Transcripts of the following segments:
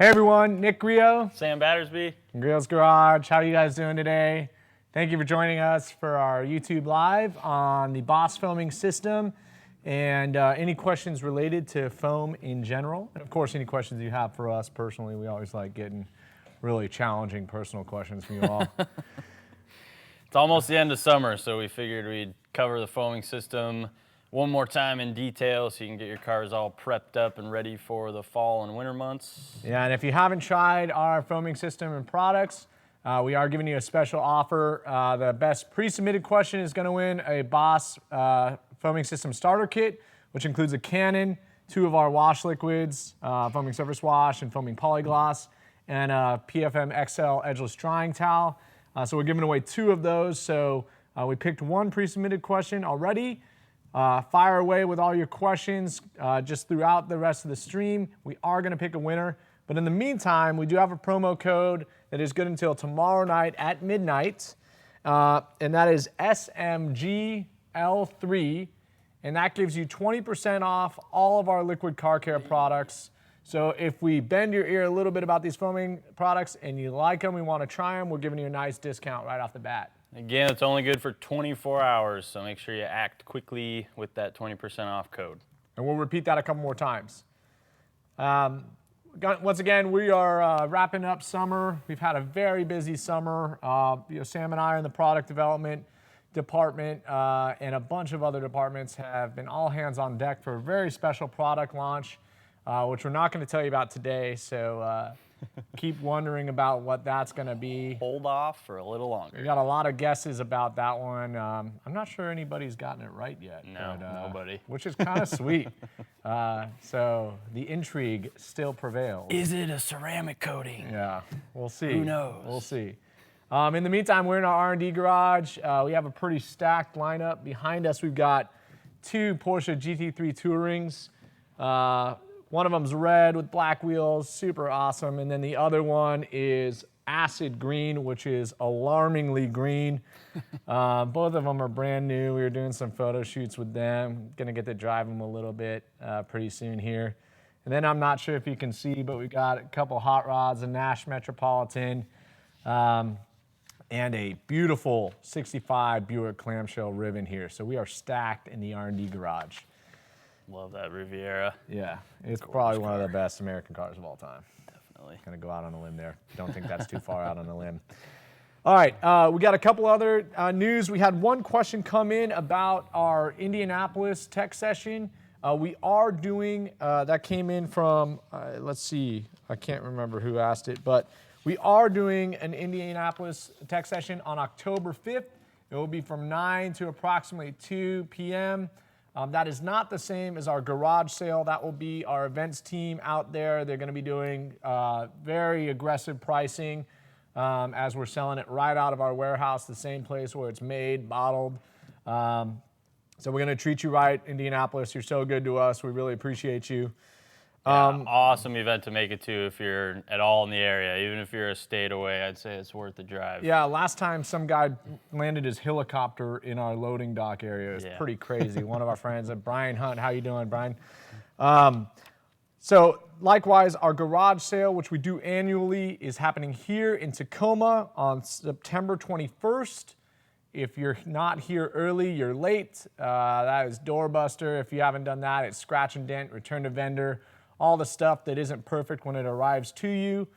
Hey everyone, Nick Griot, Sam Battersby. Griot's Garage. How are you guys doing today? Thank you for joining us for our YouTube Live on the Boss foaming system and any questions related to foam in general. And of course, any questions you have for us personally. We always like getting really challenging personal questions from you all. It's almost the end of summer, so we figured we'd cover the foaming system one more time in detail so you can get your cars all prepped up and ready for the fall and winter months. Yeah, and if you haven't tried our foaming system and products, we are giving you a special offer. The best pre-submitted question is going to win a Boss foaming system starter kit, which includes a Cannon, 2 of our wash liquids, foaming surface wash and foaming polygloss, and a PFM XL edgeless drying towel. So we're giving away 2 of those. So we picked 1 pre-submitted question already. Fire away with all your questions just throughout the rest of the stream. We are going to pick a winner. But in the meantime, we do have a promo code that is good until tomorrow night at midnight. And that is SMGL3. And that gives you 20% off all of our liquid car care products. So if we bend your ear a little bit about these foaming products and you like them, we want to try them, we're giving you a nice discount right off the bat. Again, it's only good for 24 hours, so make sure you act quickly with that 20% off code. And we'll repeat that a couple more times. Once again, we are wrapping up summer. We've had a very busy summer. Sam and I are in the product development department, and a bunch of other departments have been all hands on deck for a very special product launch, which we're not going to tell you about today. So keep wondering about what that's going to be. Hold off for a little longer. We got a lot of guesses about that one. I'm not sure anybody's gotten it right yet. No, but, nobody. Which is kind of sweet. So the intrigue still prevails. Is it a ceramic coating? Yeah, we'll see. Who knows? We'll see. In the meantime, we're in our R&D garage. We have a pretty stacked lineup. Behind us, we've got 2 Porsche GT3 Tourings. One of them's red with black wheels, super awesome. And then the other one is acid green, which is alarmingly green. Both of them are brand new. We were doing some photo shoots with them. Gonna get to drive them a little bit pretty soon here. And then I'm not sure if you can see, but we got a couple hot rods, a Nash Metropolitan, and a beautiful 65 Buick clamshell ribbon here. So we are stacked in the R&D garage. Love that Riviera. Yeah, it's probably one of the best American cars of all time. Definitely. Gonna go out on a limb there. Don't think that's too far out on a limb. All right, we got a couple other news. We had one question come in about our Indianapolis tech session. We are doing, that came in from, let's see, I can't remember who asked it, but we are doing an Indianapolis tech session on October 5th. It will be from 9 to approximately 2 p.m. That is not the same as our garage sale. That will be our events team out there. They're going to be doing very aggressive pricing as we're selling it right out of our warehouse, the same place where it's made, bottled. So we're going to treat you right, Indianapolis. You're so good to us. We really appreciate you. Awesome event to make it to if you're at all in the area. Even if you're a state away, I'd say it's worth the drive. Yeah, last time some guy landed his helicopter in our loading dock area. It was pretty crazy. One of our friends, Brian Hunt. How you doing, Brian? So likewise, our garage sale, which we do annually, is happening here in Tacoma on September 21st. If you're not here early, you're late. That is doorbuster. If you haven't done that, it's scratch and dent, return to vendor. All the stuff that isn't perfect when it arrives to you,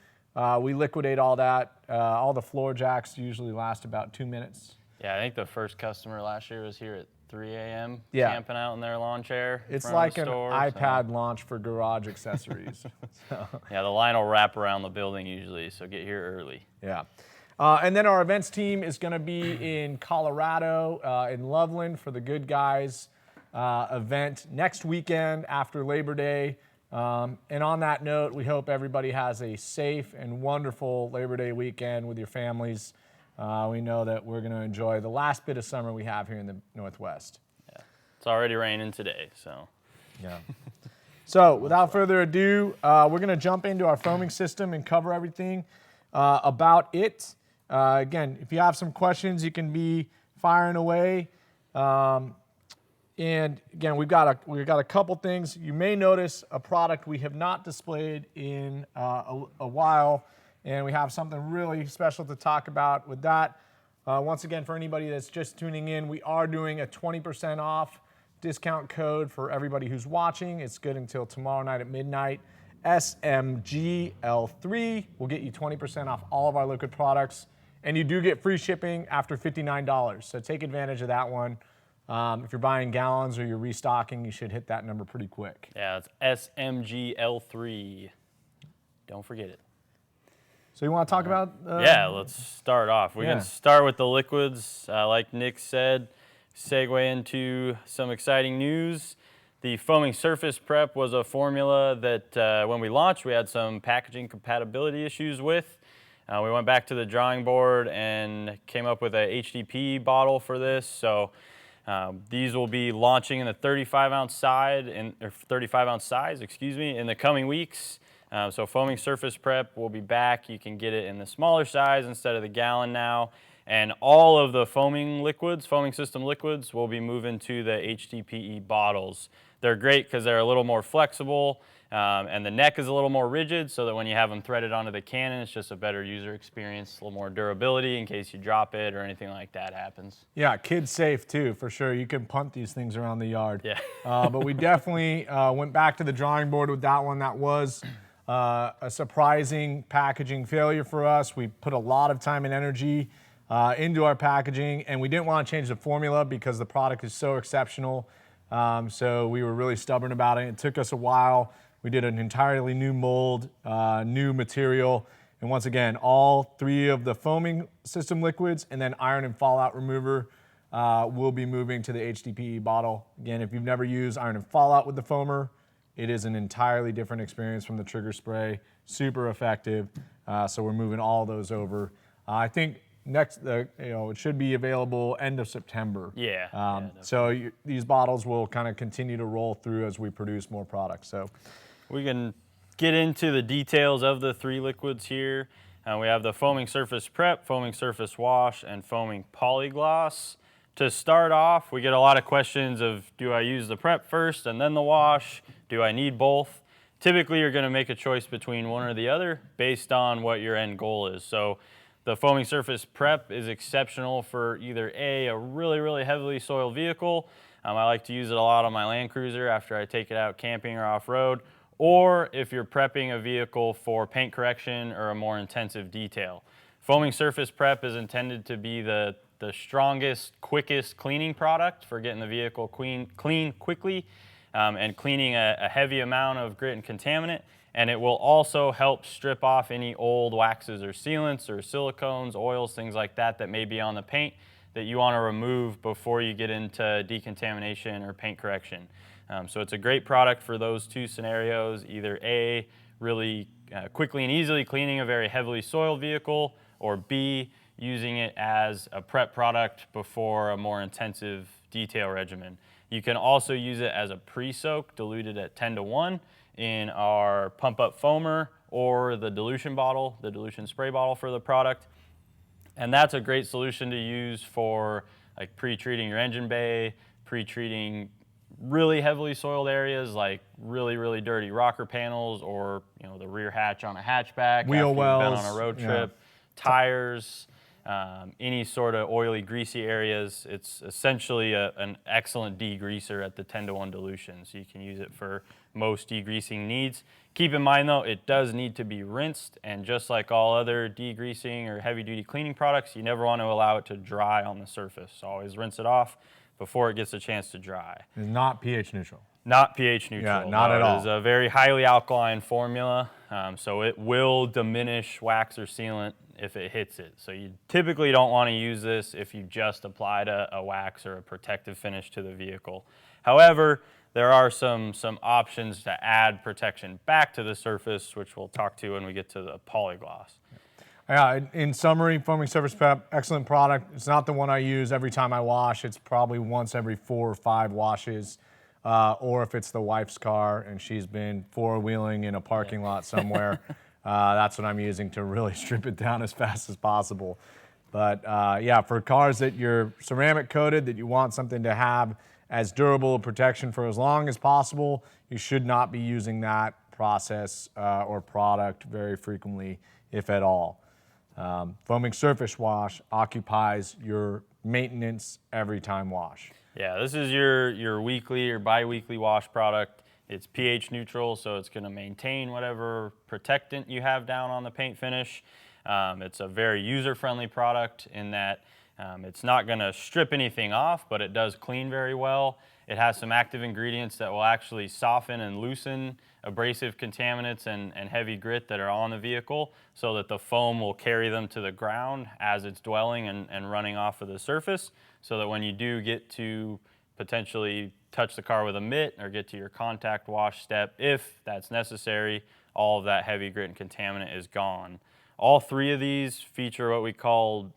we liquidate all that. All the floor jacks usually last about 2 minutes. Yeah, I think the first customer last year was here at 3 a.m. Yeah. camping out in their lawn chair. It's like an iPad launch for garage accessories. Yeah, the line will wrap around the building usually, so get here early. Yeah. And then our events team is going to be in Colorado, in Loveland for the Good Guys event next weekend after Labor Day. And on that note, we hope everybody has a safe and wonderful Labor Day weekend with your families. We know that we're going to enjoy the last bit of summer we have here in the Northwest. Yeah, it's already raining today, so. Yeah. So without further ado, we're going to jump into our foaming system and cover everything about it. Again, if you have some questions, you can be firing away. And again, we've got a couple things. You may notice a product we have not displayed in a while, and we have something really special to talk about with that. Once again, for anybody that's just tuning in, we are doing a 20% off discount code for everybody who's watching. It's good until tomorrow night at midnight. SMGL3 will get you 20% off all of our liquid products, and you do get free shipping after $59. So take advantage of that one. If you're buying gallons or you're restocking, you should hit that number pretty quick. Yeah, it's SMGL3. Don't forget it. So you want to talk about? Yeah, let's start off. We can start with the liquids. Like Nick said, segue into some exciting news. The foaming surface prep was a formula that when we launched, we had some packaging compatibility issues with. We went back to the drawing board and came up with a HDPE bottle for this. So these will be launching in the 35-ounce size, in the coming weeks. So foaming surface prep will be back. You can get it in the smaller size instead of the gallon now. And all of the foaming system liquids, will be moving to the HDPE bottles. They're great because they're a little more flexible, and the neck is a little more rigid, so that when you have them threaded onto the cannon, it's just a better user experience, a little more durability in case you drop it or anything like that happens. Yeah, kid safe too, for sure. You can punt these things around the yard. Yeah. But we definitely went back to the drawing board with that one. That was a surprising packaging failure for us. We put a lot of time and energy into our packaging, and we didn't want to change the formula because the product is so exceptional. So we were really stubborn about it. It took us a while. We did an entirely new mold, new material, and once again, all three of the foaming system liquids and then iron and fallout remover will be moving to the HDPE bottle. Again, if you've never used iron and fallout with the foamer, it is an entirely different experience from the trigger spray. Super effective. So we're moving all those over. I think it should be available end of September. Yeah. So these bottles will kind of continue to roll through as we produce more products. So we can get into the details of the three liquids here. We have the foaming surface prep, foaming surface wash, and foaming polygloss. To start off, we get a lot of questions of, do I use the prep first and then the wash? Do I need both? Typically, you're going to make a choice between one or the other based on what your end goal is. So the foaming surface prep is exceptional for either a really, really heavily soiled vehicle. I like to use it a lot on my Land Cruiser after I take it out camping or off-road, or if you're prepping a vehicle for paint correction or a more intensive detail. Foaming surface prep is intended to be the strongest, quickest cleaning product for getting the vehicle clean quickly and cleaning a heavy amount of grit and contaminant. And it will also help strip off any old waxes or sealants or silicones, oils, things like that that may be on the paint that you want to remove before you get into decontamination or paint correction. So it's a great product for those two scenarios, either A, really quickly and easily cleaning a very heavily soiled vehicle, or B, using it as a prep product before a more intensive detail regimen. You can also use it as a pre-soak diluted at 10:1 in our pump-up foamer or the dilution bottle, the dilution spray bottle for the product. And that's a great solution to use for like pre-treating your engine bay, pre-treating really heavily soiled areas like really, really dirty rocker panels, or the rear hatch on a hatchback, wheel wells, been on a road trip, tires, any sort of oily, greasy areas. It's essentially an excellent degreaser at the 10:1 dilution, so you can use it for most degreasing needs. Keep in mind though, it does need to be rinsed, and just like all other degreasing or heavy-duty cleaning products, you never want to allow it to dry on the surface. So always rinse it off before it gets a chance to dry. It's not pH neutral. Not pH neutral. Yeah, not at all. It is a very highly alkaline formula, so it will diminish wax or sealant if it hits it. So you typically don't want to use this if you just applied a wax or a protective finish to the vehicle. However, there are some options to add protection back to the surface, which we'll talk to when we get to the polygloss. Yeah, in summary, foaming surface prep, excellent product. It's not the one I use every time I wash. It's probably once every 4 or 5 washes. Or if it's the wife's car and she's been four-wheeling in a parking lot somewhere, that's what I'm using to really strip it down as fast as possible. But yeah, for cars that you're ceramic coated, that you want something to have as durable a protection for as long as possible, you should not be using that process or product very frequently, if at all. Foaming surface wash occupies your maintenance every time wash. Yeah, this is your weekly or bi-weekly wash product. It's pH neutral, so it's going to maintain whatever protectant you have down on the paint finish. It's a very user-friendly product in that it's not going to strip anything off, but it does clean very well. It has some active ingredients that will actually soften and loosen abrasive contaminants and heavy grit that are on the vehicle, so that the foam will carry them to the ground as it's dwelling and running off of the surface, so that when you do get to potentially touch the car with a mitt or get to your contact wash step, if that's necessary, all of that heavy grit and contaminant is gone. All three of these feature what we call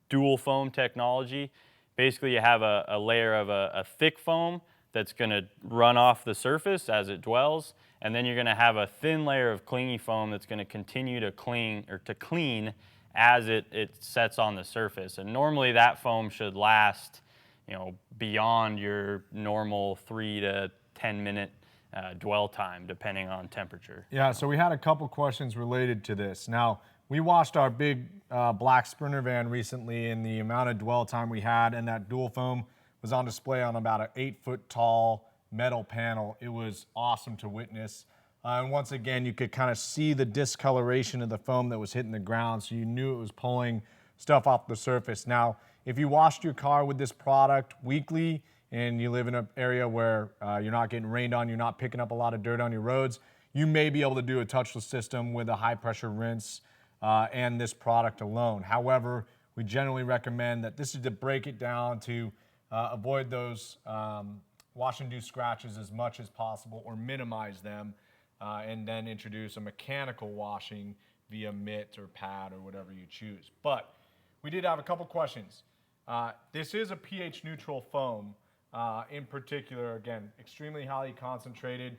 dual foam technology. Basically, you have a layer of a thick foam that's going to run off the surface as it dwells, and then you're going to have a thin layer of clingy foam that's going to continue to clean as it sets on the surface. And normally that foam should last, beyond your normal 3 to 10 minute dwell time, depending on temperature. Yeah, so we had a couple questions related to this. Now, we washed our big black Sprinter van recently, and the amount of dwell time we had, and that dual foam was on display on about an 8-foot tall metal panel. It was awesome to witness. And once again, you could kind of see the discoloration of the foam that was hitting the ground, so you knew it was pulling stuff off the surface. Now, if you washed your car with this product weekly and you live in an area where you're not getting rained on, you're not picking up a lot of dirt on your roads, you may be able to do a touchless system with a high pressure rinse and this product alone. However, we generally recommend that this is to break it down to avoid those wash and do scratches as much as possible, or minimize them, and then introduce a mechanical washing via mitt or pad or whatever you choose. But we did have a couple questions. This is a pH neutral foam. In particular, again, extremely highly concentrated.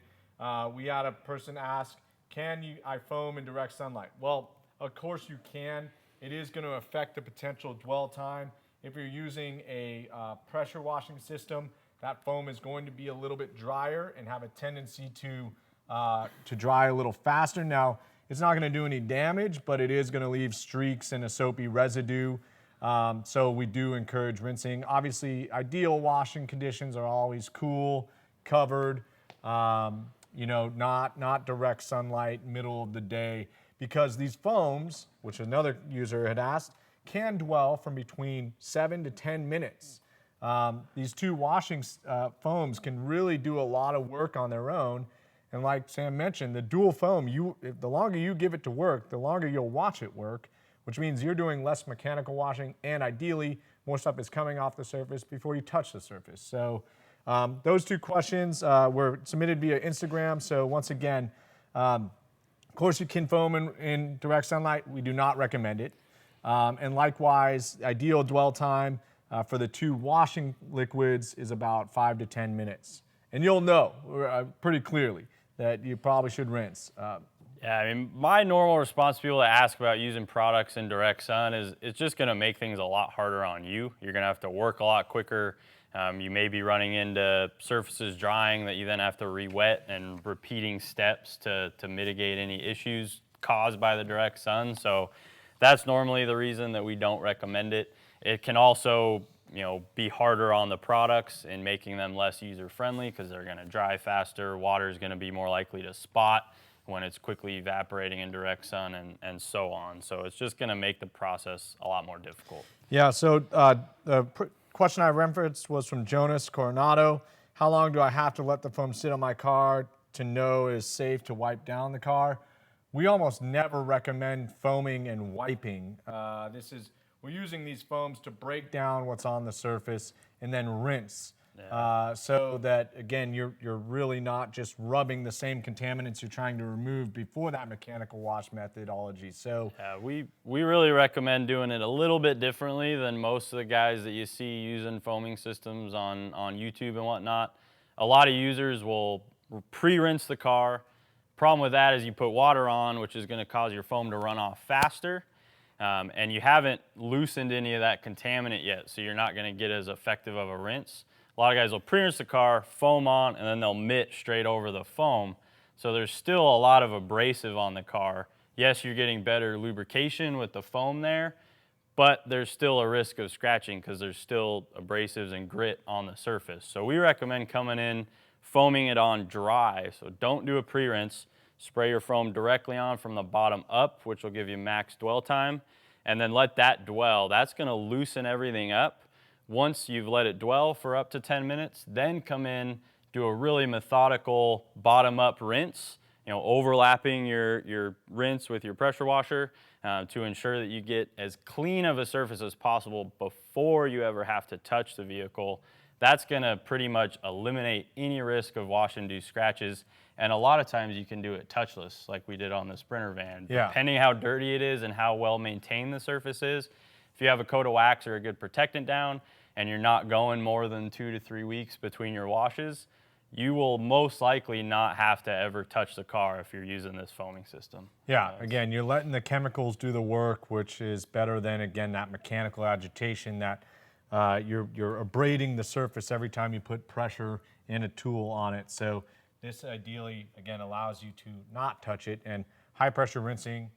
We had a person ask, I foam in direct sunlight? Well, of course you can. It is going to affect the potential dwell time. If you're using a pressure washing system, that foam is going to be a little bit drier and have a tendency to dry a little faster. Now, it's not going to do any damage, but it is going to leave streaks and a soapy residue. So we do encourage rinsing. Obviously, ideal washing conditions are always cool, covered, not direct sunlight, middle of the day, because these foams, which another user had asked, can dwell from between 7 to 10 minutes. These two washing foams can really do a lot of work on their own. And like Sam mentioned, the dual foam, the longer you give it to work, the longer you'll watch it work, which means you're doing less mechanical washing, and ideally, more stuff is coming off the surface before you touch the surface. So those two questions were submitted via Instagram. So once again, of course you can foam in direct sunlight. We do not recommend it. And likewise, ideal dwell time for the two washing liquids is about 5 to 10 minutes. And you'll know pretty clearly that you probably should rinse. Yeah, I mean, my normal response to people that ask about using products in direct sun is it's just going to make things a lot harder on you. You're going to have to work a lot quicker. You may be running into surfaces drying that you then have to re-wet, and repeating steps to mitigate any issues caused by the direct sun. So that's normally the reason that we don't recommend it. It can also be harder on the products in making them less user-friendly, because they're going to dry faster. Water is going to be more likely to spot when it's quickly evaporating in direct sun, and so on. So it's just going to make the process a lot more difficult. Yeah, so the question I referenced was from Jonas Coronado. How long do I have to let the foam sit on my car to know it is safe to wipe down the car? We almost never recommend foaming and wiping. We're using these foams to break down what's on the surface and then rinse. Yeah. So that, again, you're really not just rubbing the same contaminants you're trying to remove before that mechanical wash methodology. So yeah, we really recommend doing it a little bit differently than most of the guys that you see using foaming systems on YouTube and whatnot. A lot of users will pre-rinse the car. Problem with that is you put water on, which is going to cause your foam to run off faster. And you haven't loosened any of that contaminant yet, so you're not going to get as effective of a rinse. a lot of guys will pre-rinse the car, foam on, and then they'll mitt straight over the foam. So there's still a lot of abrasive on the car. Yes, you're getting better lubrication with the foam there, but there's still a risk of scratching because there's still abrasives and grit on the surface. So we recommend coming in, foaming it on dry. So don't do a pre-rinse. Spray your foam directly on from the bottom up, which will give you max dwell time, and then let that dwell. That's gonna loosen everything up. Once you've let it dwell for up to 10 minutes, then come in, do a really methodical bottom-up rinse, overlapping your rinse with your pressure washer to ensure that you get as clean of a surface as possible before you ever have to touch the vehicle. That's gonna pretty much eliminate any risk of wash-induced scratches. And a lot of times you can do it touchless, like we did on the Sprinter van. Yeah. Depending how dirty it is and how well maintained the surface is, if you have a coat of wax or a good protectant down and you're not going more than 2 to 3 weeks between your washes, you will most likely not have to ever touch the car if you're using this foaming system. Yeah, again, you're letting the chemicals do the work, which is better than, again, that mechanical agitation that you're abrading the surface every time you put pressure and a tool on it. So this ideally, again, allows you to not touch it, and high pressure rinsing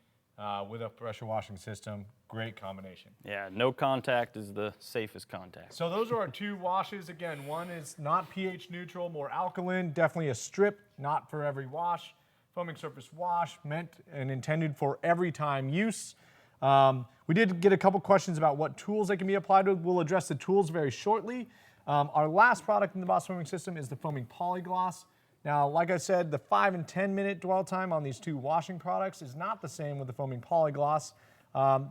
with a pressure washing system, great combination. Yeah, no contact is the safest contact. So those are our 2 washes. Again, one is not pH neutral, more alkaline, definitely a strip, not for every wash. Foaming surface wash, meant and intended for every time use. We did get a couple questions about what tools they can be applied with. We'll address the tools very shortly. Our last product in the Boss foaming system is the foaming polygloss. Now, like I said, the 5 and 10 minute dwell time on these 2 washing products is not the same with the foaming polygloss.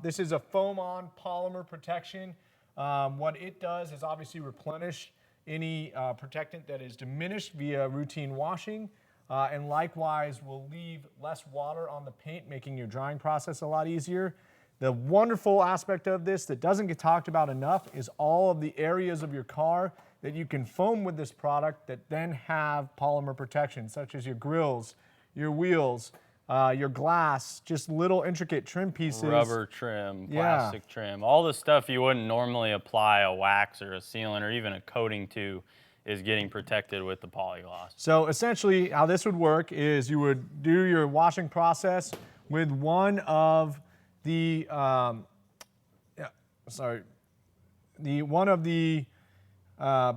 This is a foam-on polymer protection. What it does is obviously replenish any protectant that is diminished via routine washing, and likewise will leave less water on the paint, making your drying process a lot easier. The wonderful aspect of this that doesn't get talked about enough is all of the areas of your car that you can foam with this product that then have polymer protection, such as your grills, your wheels, your glass, just little intricate trim pieces. Rubber trim, plastic trim, all the stuff you wouldn't normally apply a wax or a sealant or even a coating to is getting protected with the polygloss. So essentially how this would work is you would do your washing process with one of the,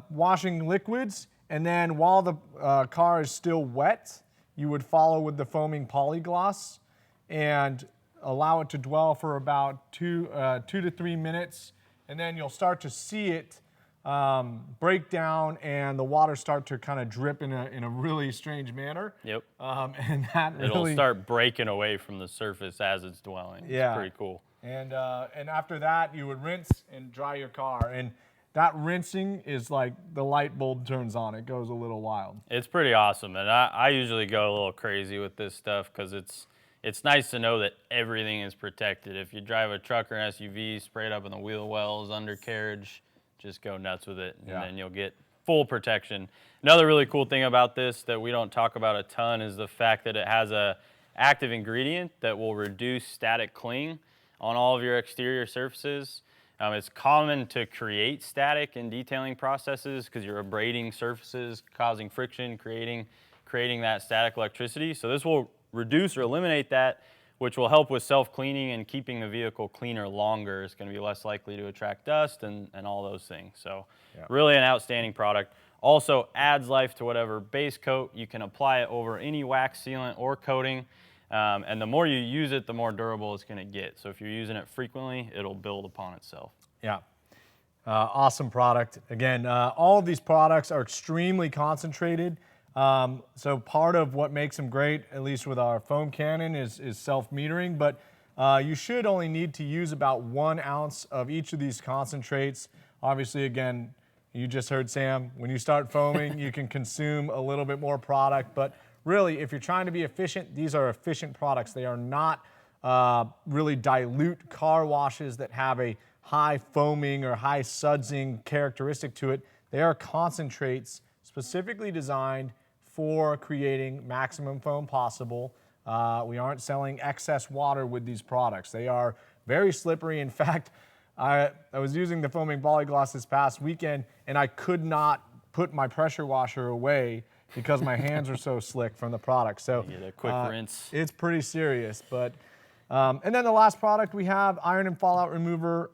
washing liquids, and then while the car is still wet, you would follow with the foaming polygloss and allow it to dwell for about 2 to 3 minutes, and then you'll start to see it break down and the water start to kind of drip in a really strange manner. Yep. And that It'll really start breaking away from the surface as it's dwelling. Yeah. It's pretty cool. And after that, you would rinse and dry your car. And that rinsing is like the light bulb turns on. It goes a little wild. It's pretty awesome, and I usually go a little crazy with this stuff because it's nice to know that everything is protected. If you drive a truck or an SUV, spray it up in the wheel wells, undercarriage, just go nuts with it, and then you'll get full protection. Another really cool thing about this that we don't talk about a ton is the fact that it has a active ingredient that will reduce static cling on all of your exterior surfaces. It's common to create static in detailing processes because you're abrading surfaces, causing friction, creating that static electricity. So this will reduce or eliminate that, which will help with self-cleaning and keeping the vehicle cleaner longer. It's going to be less likely to attract dust and all those things. So really an outstanding product. Also adds life to whatever base coat. You can apply it over any wax sealant or coating. And the more you use it, the more durable it's going to get. So if you're using it frequently, it'll build upon itself. Yeah. Awesome product. Again, all of these products are extremely concentrated. So part of what makes them great, at least with our foam cannon, is self-metering. But you should only need to use about 1 ounce of each of these concentrates. Obviously, again, you just heard Sam, when you start foaming, you can consume a little bit more product. But really, if you're trying to be efficient, these are efficient products. They are not really dilute car washes that have a high foaming or high sudsing characteristic to it. They are concentrates specifically designed for creating maximum foam possible. We aren't selling excess water with these products. They are very slippery. In fact, I was using the foaming polygloss this past weekend, and I could not put my pressure washer away because my hands are so slick from the product. So Get a quick rinse. it's pretty serious. But and then the last product we have, iron and fallout remover.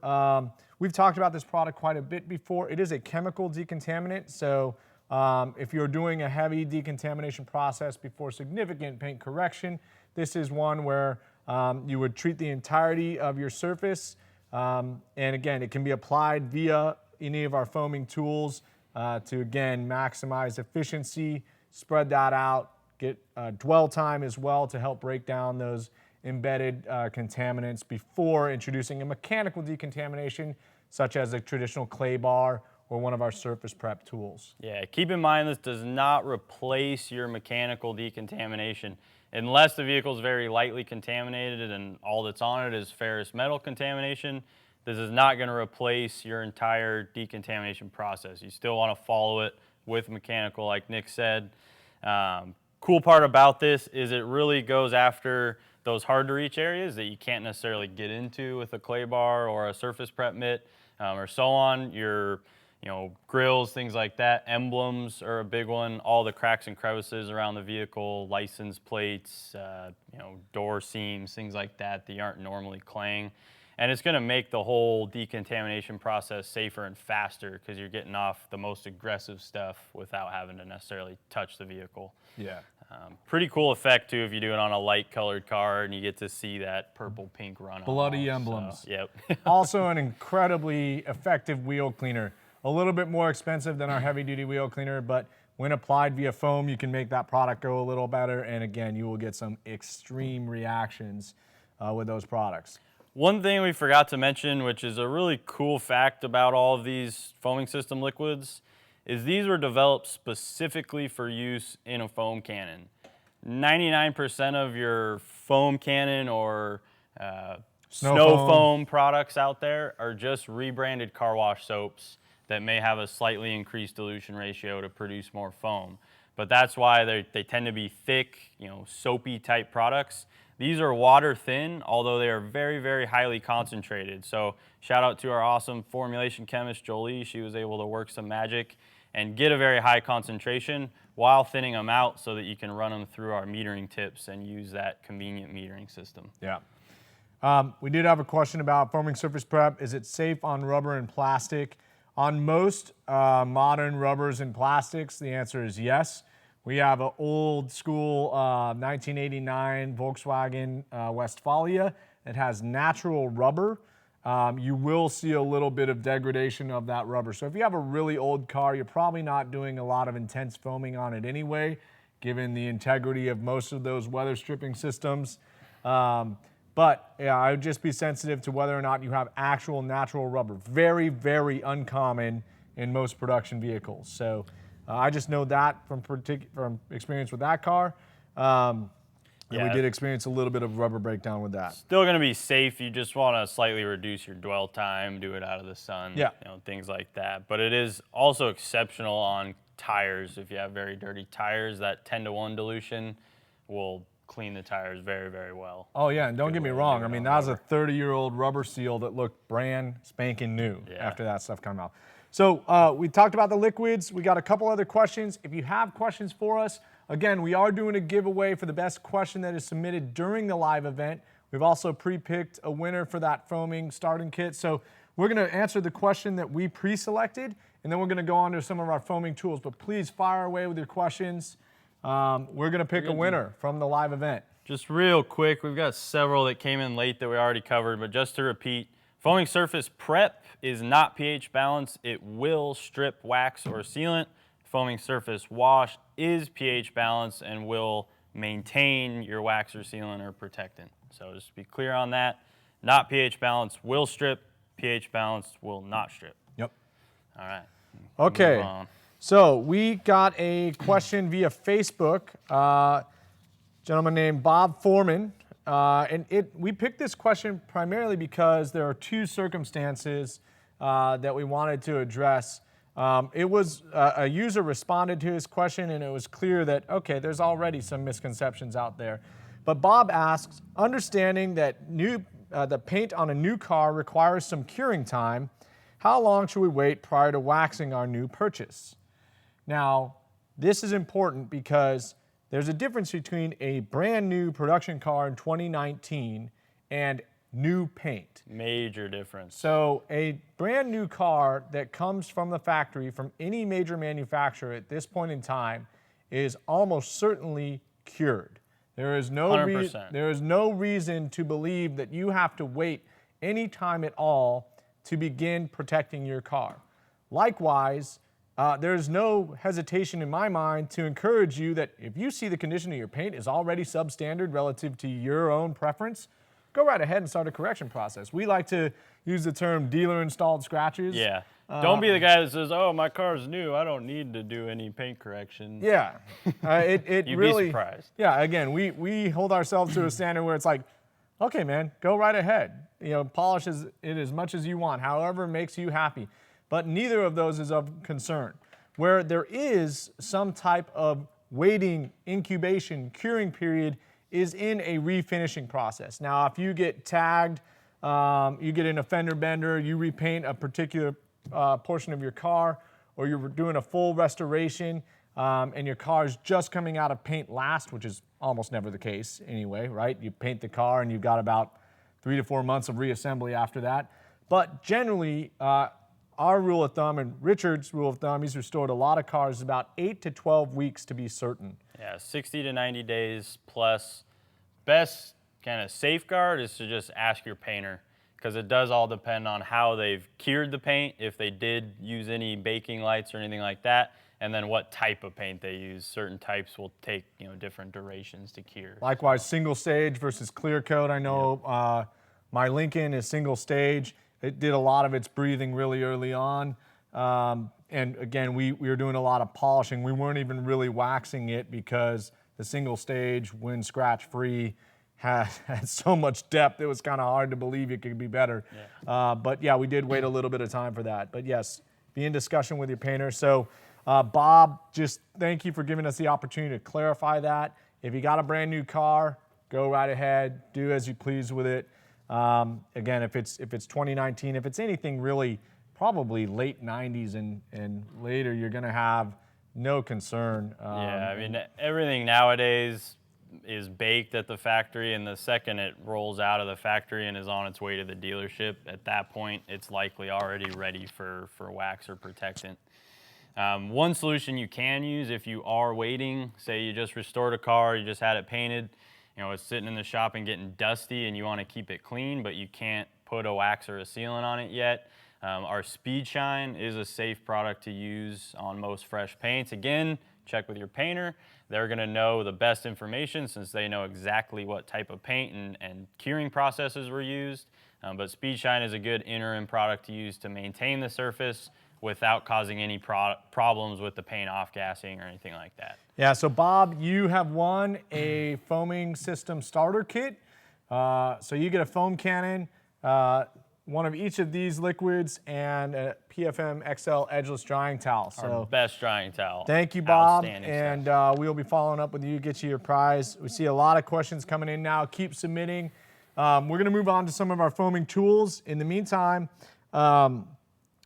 We've talked about this product quite a bit before. It is a chemical decontaminant. So if you're doing a heavy decontamination process before significant paint correction, this is one where you would treat the entirety of your surface. And again, it can be applied via any of our foaming tools to, again, maximize efficiency, spread that out, get dwell time as well to help break down those embedded contaminants before introducing a mechanical decontamination, such as a traditional clay bar or one of our surface prep tools. Yeah, keep in mind this does not replace your mechanical decontamination. Unless the vehicle is very lightly contaminated and all that's on it is ferrous metal contamination, this is not going to replace your entire decontamination process. You still want to follow it with mechanical, like Nick said. Cool part about this is it really goes after those hard to reach areas that you can't necessarily get into with a clay bar or a surface prep mitt or so on. Your grills, things like that. Emblems are a big one. All the cracks and crevices around the vehicle, license plates, door seams, things like that that you aren't normally claying. And it's going to make the whole decontamination process safer and faster because you're getting off the most aggressive stuff without having to necessarily touch the vehicle. Yeah. Pretty cool effect too if you do it on a light colored car and you get to see that purple pink run off. Bloody emblems. So, yep. Also an incredibly effective wheel cleaner. A little bit more expensive than our heavy duty wheel cleaner, but when applied via foam, you can make that product go a little better. And again, you will get some extreme reactions with those products. One thing we forgot to mention, which is a really cool fact about all of these foaming system liquids, is these were developed specifically for use in a foam cannon. 99% of your foam cannon or snow foam products out there are just rebranded car wash soaps that may have a slightly increased dilution ratio to produce more foam. But that's why they tend to be thick, soapy type products. These are water thin, although they are very, very highly concentrated. So shout out to our awesome formulation chemist, Jolie. She was able to work some magic and get a very high concentration while thinning them out so that you can run them through our metering tips and use that convenient metering system. Yeah. We did have a question about foaming surface prep. Is it safe on rubber and plastic? On most modern rubbers and plastics, the answer is yes. We have an old school 1989 Volkswagen Westfalia that has natural rubber. You will see a little bit of degradation of that rubber. So if you have a really old car, you're probably not doing a lot of intense foaming on it anyway, given the integrity of most of those weather stripping systems. But yeah, I would just be sensitive to whether or not you have actual natural rubber. Very, very uncommon in most production vehicles. So I just know that from experience with that car. And we did experience a little bit of rubber breakdown with that. Still going to be safe. You just want to slightly reduce your dwell time, do it out of the sun, things like that. But it is also exceptional on tires. If you have very dirty tires, that 10-to-1 dilution will clean the tires very, very well. Oh yeah, and don't get me wrong. I mean, that was a 30-year-old rubber seal that looked brand spanking new after that stuff came out. So we talked about the liquids. We got a couple other questions. If you have questions for us, again, we are doing a giveaway for the best question that is submitted during the live event. We've also pre-picked a winner for that foaming starting kit. So we're going to answer the question that we pre-selected, and then we're going to go on to some of our foaming tools. But please fire away with your questions. We're going to pick a winner from the live event. Just real quick, we've got several that came in late that we already covered, but just to repeat, foaming surface prep is not pH balanced. It will strip wax or sealant. Foaming surface wash is pH balanced and will maintain your wax or sealant or protectant. So just be clear on that. Not pH balanced will strip, pH balanced will not strip. Yep. All right. Okay. So we got a question via Facebook. Gentleman named Bob Foreman. We picked this question primarily because there are two circumstances that we wanted to address. It was a user responded to his question, and it was clear that, okay, there's already some misconceptions out there. But Bob asks, understanding that the paint on a new car requires some curing time, how long should we wait prior to waxing our new purchase? Now, this is important because there's a difference between a brand new production car in 2019 and new paint. Major difference. So a brand new car that comes from the factory, from any major manufacturer at this point in time, is almost certainly cured. There is no 100%. There is no reason to believe that you have to wait any time at all to begin protecting your car. Likewise, there's no hesitation in my mind to encourage you that if you see the condition of your paint is already substandard relative to your own preference, go right ahead and start a correction process. We like to use the term dealer installed scratches. Yeah. Don't be the guy that says, "Oh, my car's new. I don't need to do any paint correction." Yeah. It You'd really, be surprised. Yeah, again, we hold ourselves to a standard where it's like, okay, man, go right ahead. Polish it as much as you want, however makes you happy. But neither of those is of concern. Where there is some type of waiting, incubation, curing period is in a refinishing process. Now, if you get tagged, you get in a fender bender, you repaint a particular portion of your car, or you're doing a full restoration, and your car is just coming out of paint last, which is almost never the case anyway, right? You paint the car and you've got about 3 to 4 months of reassembly after that. But generally, our rule of thumb and Richard's rule of thumb, he's restored a lot of cars, about 8 to 12 weeks to be certain. Yeah, 60 to 90 days plus. Best kind of safeguard is to just ask your painter, because it does all depend on how they've cured the paint, if they did use any baking lights or anything like that, and then what type of paint they use. Certain types will take different durations to cure. Likewise, single stage versus clear coat. I know my Lincoln is single stage. It did a lot of its breathing really early on. And again, we were doing a lot of polishing. We weren't even really waxing it because the single stage, when scratch free, had so much depth, it was kind of hard to believe it could be better. Yeah. But yeah, we did wait a little bit of time for that. But yes, be in discussion with your painter. So Bob, just thank you for giving us the opportunity to clarify that. If you got a brand new car, go right ahead, do as you please with it. Again, if it's 2019, if it's anything really probably late 90s and later, you're going to have no concern. Yeah, I mean, everything nowadays is baked at the factory, and the second it rolls out of the factory and is on its way to the dealership, at that point, it's likely already ready for wax or protectant. One solution you can use if you are waiting, say you just restored a car, you just had it painted, it's sitting in the shop and getting dusty and you want to keep it clean, but you can't put a wax or a sealant on it yet. Our Speed Shine is a safe product to use on most fresh paints. Again, check with your painter. They're going to know the best information since they know exactly what type of paint and curing processes were used. But Speed Shine is a good interim product to use to maintain the surface without causing any problems with the paint off-gassing or anything like that. Yeah, so Bob, you have won a foaming system starter kit. So you get a foam cannon, one of each of these liquids, and a PFM XL edgeless drying towel. So our best drying towel. Thank you, Bob. Outstanding and we'll be following up with you, get you your prize. We see a lot of questions coming in now. Keep submitting. We're going to move on to some of our foaming tools. In the meantime,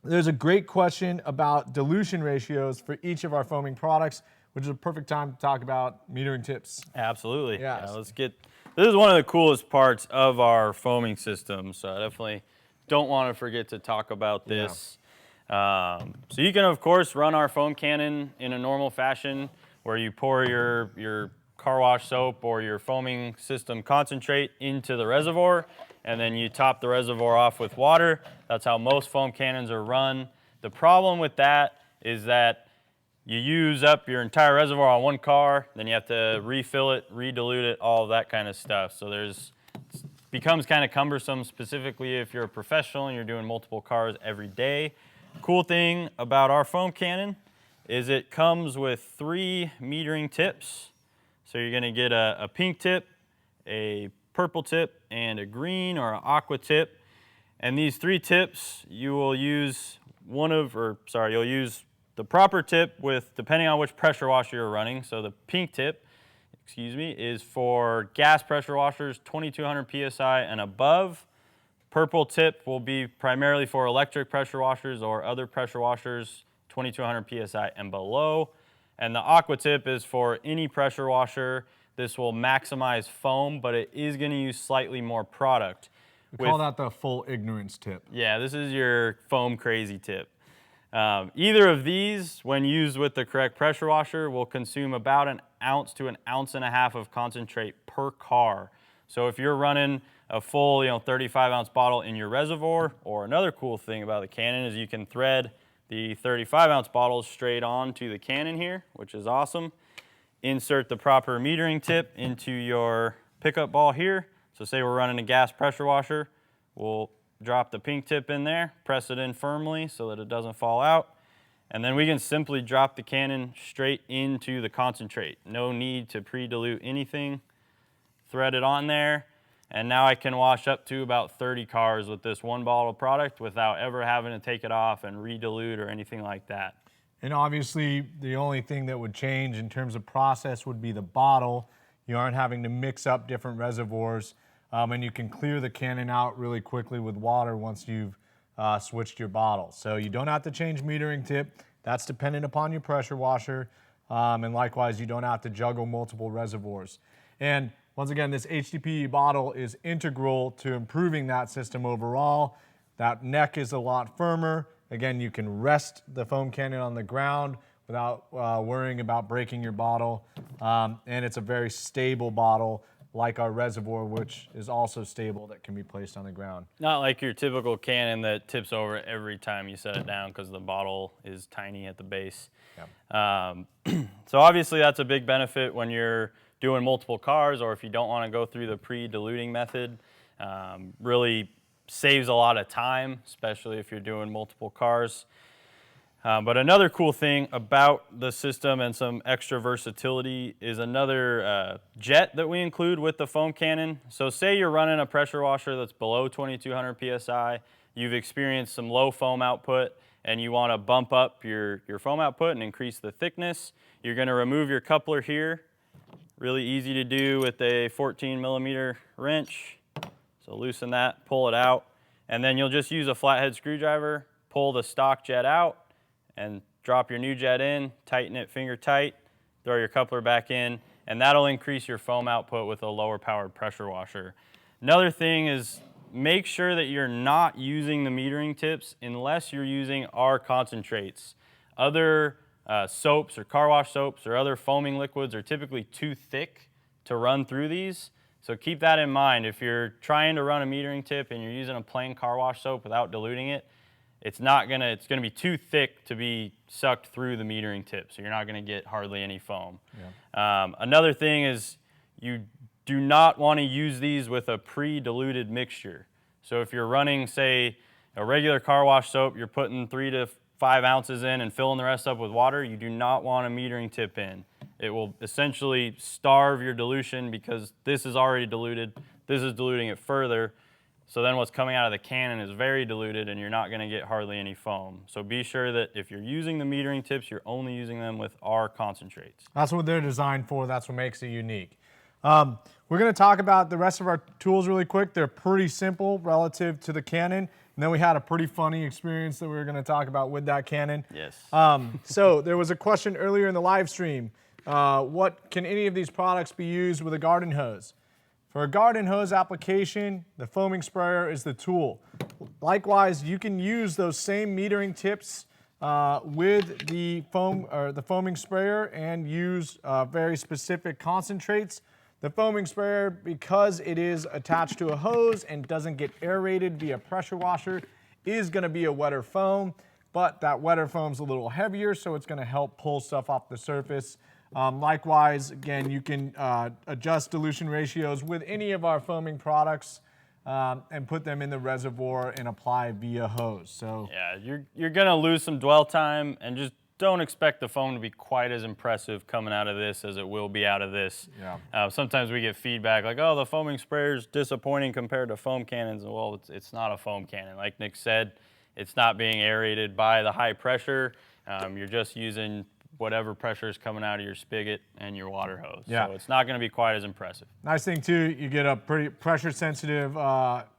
there's a great question about dilution ratios for each of our foaming products, which is a perfect time to talk about metering tips. Absolutely. Yes. Yeah, let's get. This is one of the coolest parts of our foaming system, so I definitely don't want to forget to talk about this. Yeah. So you can, of course, run our foam cannon in a normal fashion where you pour your car wash soap or your foaming system concentrate into the reservoir, and then you top the reservoir off with water. That's how most foam cannons are run. The problem with that is that you use up your entire reservoir on one car, then you have to refill it, redilute it, all of that kind of stuff. So it becomes kind of cumbersome, specifically if you're a professional and you're doing multiple cars every day. Cool thing about our foam cannon is it comes with 3 metering tips. So you're going to get a pink tip, a purple tip, and a green or an aqua tip. And these 3 tips, you will use you'll use the proper tip with, depending on which pressure washer you're running. So the pink tip, is for gas pressure washers, 2200 PSI and above. Purple tip will be primarily for electric pressure washers or other pressure washers, 2200 PSI and below. And the aqua tip is for any pressure washer. This will maximize foam, but it is going to use slightly more product. We call that the full ignorance tip. Yeah, this is your foam crazy tip. Either of these, when used with the correct pressure washer, will consume about an ounce to an ounce and a half of concentrate per car. So if you're running a full 35-ounce bottle in your reservoir, or another cool thing about the cannon is you can thread the 35-ounce bottles straight onto the cannon here, which is awesome. Insert the proper metering tip into your pickup ball here. So say we're running a gas pressure washer, we'll drop the pink tip in there, press it in firmly so that it doesn't fall out, and then we can simply drop the cannon straight into the concentrate. No need to pre-dilute anything. Thread it on there, and now I can wash up to about 30 cars with this one bottle of product without ever having to take it off and re-dilute or anything like that. And obviously, the only thing that would change in terms of process would be the bottle. You aren't having to mix up different reservoirs, and you can clear the cannon out really quickly with water once you've switched your bottle. So you don't have to change metering tip. That's dependent upon your pressure washer. And likewise, you don't have to juggle multiple reservoirs. And once again, this HDPE bottle is integral to improving that system overall. That neck is a lot firmer. Again, you can rest the foam cannon on the ground without worrying about breaking your bottle. And it's a very stable bottle, like our reservoir, which is also stable, that can be placed on the ground. Not like your typical cannon that tips over every time you set it down because the bottle is tiny at the base. Yeah. So obviously that's a big benefit when you're doing multiple cars, or if you don't want to go through the pre-diluting method. Really saves a lot of time, especially if you're doing multiple cars. But another cool thing about the system and some extra versatility is another jet that we include with the foam cannon. So say you're running a pressure washer that's below 2200 PSI, you've experienced some low foam output, and you want to bump up your foam output and increase the thickness. You're going to remove your coupler here. Really easy to do with a 14mm wrench. So loosen that, pull it out, and then you'll just use a flathead screwdriver, pull the stock jet out, and drop your new jet in, tighten it finger tight, throw your coupler back in, and that'll increase your foam output with a lower powered pressure washer. Another thing is make sure that you're not using the metering tips unless you're using our concentrates. Other soaps or car wash soaps or other foaming liquids are typically too thick to run through these. So keep that in mind. If you're trying to run a metering tip and you're using a plain car wash soap without diluting it, it's gonna be too thick to be sucked through the metering tip, so you're not gonna get hardly any foam. Yeah. Another thing is you do not want to use these with a pre-diluted mixture. So if you're running, say, a regular car wash soap, you're putting 3 to 5 ounces in and filling the rest up with water, you do not want a metering tip in. It will essentially starve your dilution because this is already diluted, this is diluting it further. So then what's coming out of the cannon is very diluted and you're not going to get hardly any foam. So be sure that if you're using the metering tips, you're only using them with our concentrates. That's what they're designed for. That's what makes it unique. We're going to talk about the rest of our tools really quick. They're pretty simple relative to the cannon. And then we had a pretty funny experience that we were going to talk about with that cannon. Yes. So there was a question earlier in the live stream. What can any of these products be used with a garden hose? For a garden hose application, the foaming sprayer is the tool. Likewise, you can use those same metering tips with the foaming sprayer and use very specific concentrates. The foaming sprayer, because it is attached to a hose and doesn't get aerated via pressure washer, is going to be a wetter foam, but that wetter foam's a little heavier, so it's going to help pull stuff off the surface. Likewise, again, you can adjust dilution ratios with any of our foaming products and put them in the reservoir and apply via hose. So yeah, you're gonna lose some dwell time, and just don't expect the foam to be quite as impressive coming out of this as it will be out of this. Yeah. Sometimes we get feedback like, oh, the foaming sprayer is disappointing compared to foam cannons. Well, it's not a foam cannon. Like Nick said, it's not being aerated by the high pressure. You're just using whatever pressure is coming out of your spigot and your water hose. Yeah. So it's not going to be quite as impressive. Nice thing too, you get a pretty pressure sensitive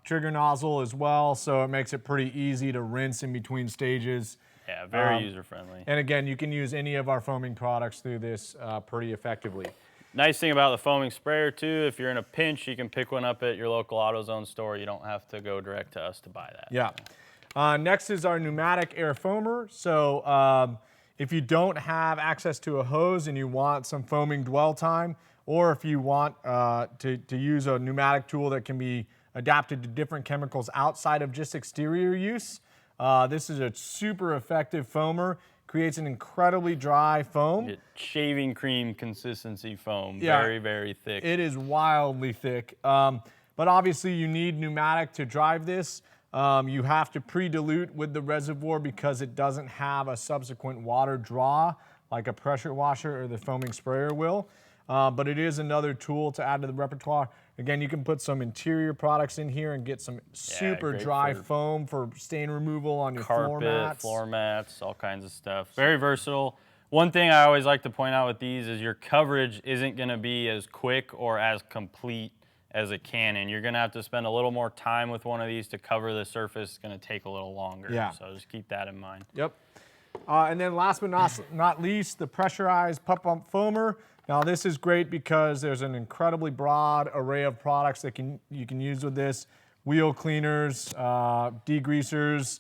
trigger nozzle as well, so it makes it pretty easy to rinse in between stages. Yeah, very user-friendly. And again, you can use any of our foaming products through this pretty effectively. Nice thing about the foaming sprayer too, if you're in a pinch, you can pick one up at your local AutoZone store. You don't have to go direct to us to buy that. Yeah. Next is our pneumatic air foamer. So if you don't have access to a hose and you want some foaming dwell time, or if you want to use a pneumatic tool that can be adapted to different chemicals outside of just exterior use, this is a super effective foamer. Creates an incredibly dry foam. Get shaving cream consistency foam, Yeah, very, very thick. It is wildly thick. But obviously you need pneumatic to drive this. You have to pre-dilute with the reservoir because it doesn't have a subsequent water draw like a pressure washer or the foaming sprayer will. But it is another tool to add to the repertoire. Again, you can put some interior products in here and get some super dry foam for stain removal on your floor mats, all kinds of stuff. Very versatile. One thing I always like to point out with these is your coverage isn't going to be as quick or as complete as a Canon. You're going to have to spend a little more time with one of these to cover the surface. It's going to take a little longer. Yeah. So just keep that in mind. Yep. And then last but not least, the pressurized pump foamer. Now this is great because there's an incredibly broad array of products that you can use with this. Wheel cleaners, degreasers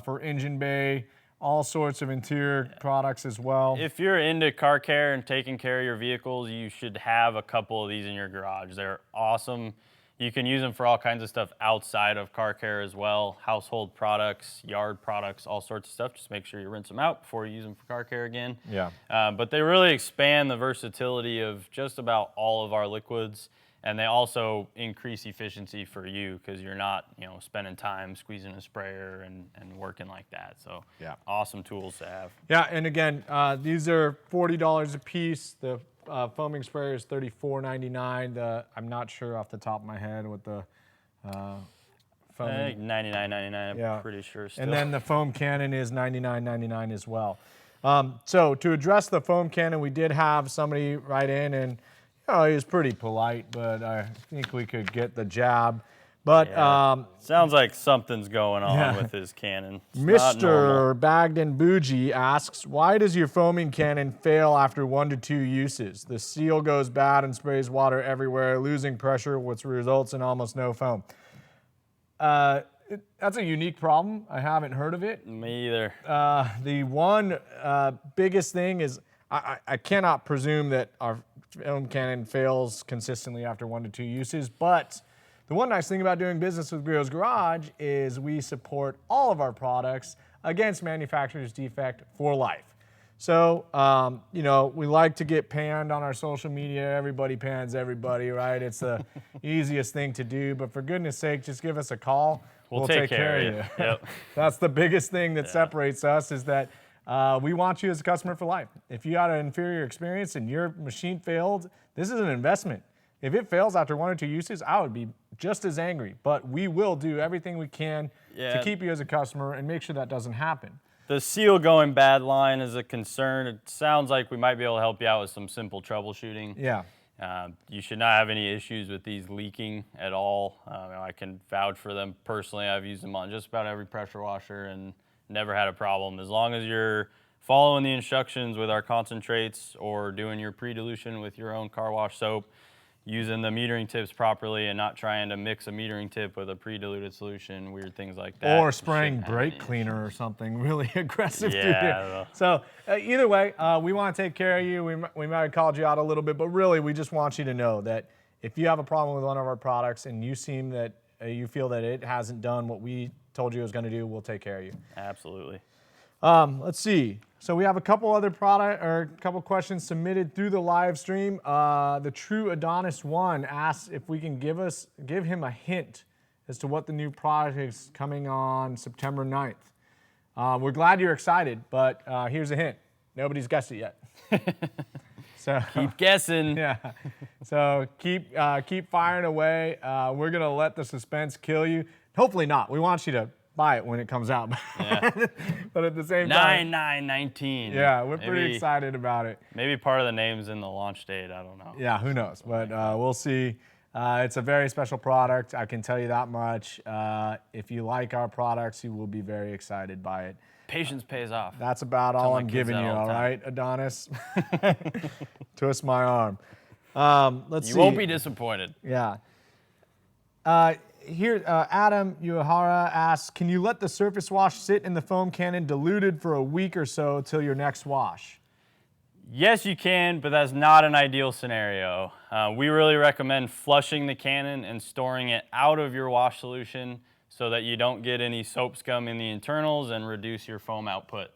for engine bay, all sorts of interior products as well. If you're into car care and taking care of your vehicles, you should have a couple of these in your garage. They're awesome. You can use them for all kinds of stuff outside of car care as well. Household products, yard products, all sorts of stuff. Just make sure you rinse them out before you use them for car care again. Yeah. But they really expand the versatility of just about all of our liquids. And they also increase efficiency for you because you're not, spending time squeezing a sprayer and working like that. So yeah, awesome tools to have. Yeah, and again, these are $40 a piece. The foaming sprayer is $34.99. I'm not sure off the top of my head what the foaming. I think $99.99. I'm pretty sure still. And then the foam cannon is $99.99 as well. So to address the foam cannon, we did have somebody write in, and he was pretty polite, but I think we could get the jab. But sounds like something's going on with his cannon. It's Mr. Bagden Bougie asks, why does your foaming cannon fail after 1 to 2 uses? The seal goes bad and sprays water everywhere, losing pressure, which results in almost no foam. That's a unique problem. I haven't heard of it. Me either. The one biggest thing is I cannot presume that our foam cannon fails consistently after 1 to 2 uses, but the one nice thing about doing business with Griot's Garage is we support all of our products against manufacturer's defect for life. So, we like to get panned on our social media. Everybody pans everybody, right? It's the easiest thing to do, but for goodness sake, just give us a call. We'll take care of you. Yep. That's the biggest thing that separates us is that we want you as a customer for life. If you had an inferior experience and your machine failed, this is an investment. If it fails after 1 or 2 uses, I would be just as angry. But we will do everything we can to keep you as a customer and make sure that doesn't happen. The seal going bad line is a concern. It sounds like we might be able to help you out with some simple troubleshooting. Yeah. You should not have any issues with these leaking at all. I can vouch for them personally. I've used them on just about every pressure washer and never had a problem. As long as you're following the instructions with our concentrates or doing your pre-dilution with your own car wash soap, using the metering tips properly and not trying to mix a metering tip with a pre-diluted solution, weird things like that. Or spraying brake cleaner or something really aggressive. So either way, we want to take care of you. We might have called you out a little bit, but really we just want you to know that if you have a problem with one of our products and you seem that you feel that it hasn't done what we told you it was going to do, we'll take care of you. Absolutely. Let's see. So we have a couple other questions submitted through the live stream. The True Adonis 1 asks if we can give him a hint as to what the new product is coming on September 9th. We're glad you're excited, but here's a hint. Nobody's guessed it yet. So keep guessing. Yeah. So keep firing away. We're gonna let the suspense kill you. Hopefully not. We want you to buy it when it comes out. But at the same time, 9/9/19. Yeah, we're pretty excited about it. Maybe part of the name's in the launch date. I don't know. Yeah, who knows? But we'll see. It's a very special product. I can tell you that much. If you like our products, you will be very excited by it. Patience pays off. That's about all my I'm kids giving that you, all the all time. right, Adonis? Twist my arm. Let's see. You won't be disappointed. Yeah. Here, Adam Uehara asks, can you let the surface wash sit in the foam cannon diluted for a week or so till your next wash? Yes, you can, but that's not an ideal scenario. We really recommend flushing the cannon and storing it out of your wash solution so that you don't get any soap scum in the internals and reduce your foam output.